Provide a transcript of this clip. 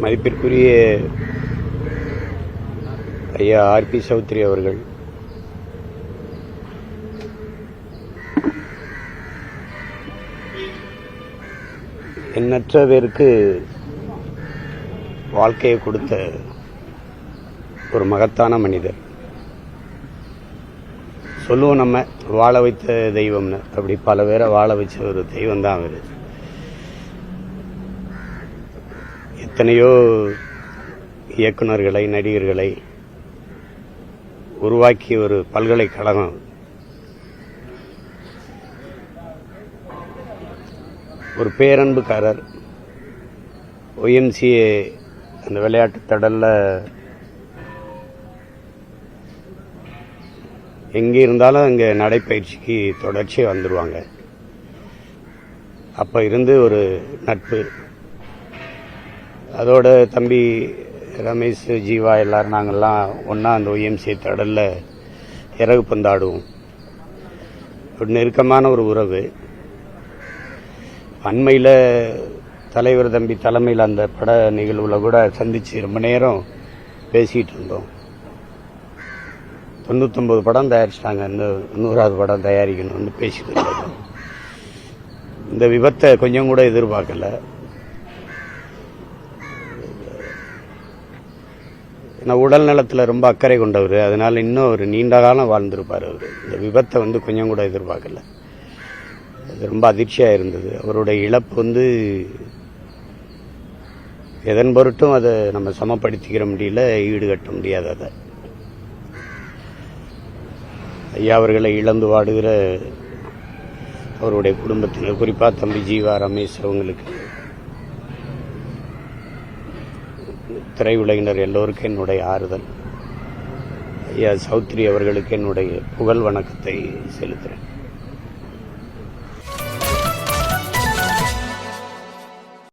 மதிப்பிற்குரிய ஐயா ஆர்பி சௌத்ரி அவர்கள் எண்ணற்ற பேருக்கு வாழ்க்கையை கொடுத்த ஒரு மகத்தான மனிதர். சொல்லுவோம் நம்ம வாழ வைத்த தெய்வம்னு, அப்படி பல பேரை வாழ வச்ச ஒரு தெய்வம் தான் அவர். எத்தனையோ இயக்குநர்களை, நடிகர்களை உருவாக்கிய ஒரு பல்கலைக்கழகம். ஒரு பேரன்புக்காரர். OMCA அந்த விளையாட்டு தடல்ல எங்கே இருந்தாலும் அங்கே நடைப்பயிற்சிக்கு தொடர்ச்சியாக வந்துடுவாங்க. அப்போ இருந்து ஒரு நட்பு. அதோட தம்பி ரமேஷ், ஜீவா எல்லாரும் நாங்கள்லாம் ஒன்றா அந்த OMCA தடலில் இறகு பந்தாடுவோம். ஒரு நெருக்கமான ஒரு உறவு. அண்மையில் தலைவர் தம்பி தலைமையில் அந்த பட நிகழ்வில் கூட சந்தித்து ரொம்ப நேரம் பேசிகிட்டு இருந்தோம். 99 படம் தயாரிச்சிட்டாங்க, இந்த 100வது படம் தயாரிக்கணும்னு பேசிட்டு இருந்தோம். இந்த விபத்தை கொஞ்சம் கூட எதிர்பார்க்கல. ஏன்னா உடல் நலத்தில் ரொம்ப அக்கறை கொண்டவர், அதனால இன்னும் ஒரு நீண்ட காலம் வாழ்ந்திருப்பார் அவர். இந்த விபத்தை கொஞ்சம் கூட எதிர்பார்க்கல. அது ரொம்ப அதிர்ச்சியாக இருந்தது. அவருடைய இழப்பு எதன் பொருட்டும் அதை நம்ம சமப்படுத்திக்கிற முடியல, ஈடுகட்ட முடியாது. அதை ஐயா அவர்களை இழந்து வாடுகிற அவருடைய குடும்பத்தினர், குறிப்பாக தம்பி ஜீவா, ரமேஷ் அவங்களுக்கு, திரையுலகினர் எல்லோருக்கும் என்னுடைய ஆறுதல். ஐயா சௌத்ரி அவர்களுக்கு என்னுடைய புகழ் வணக்கத்தை செலுத்துகிறேன்.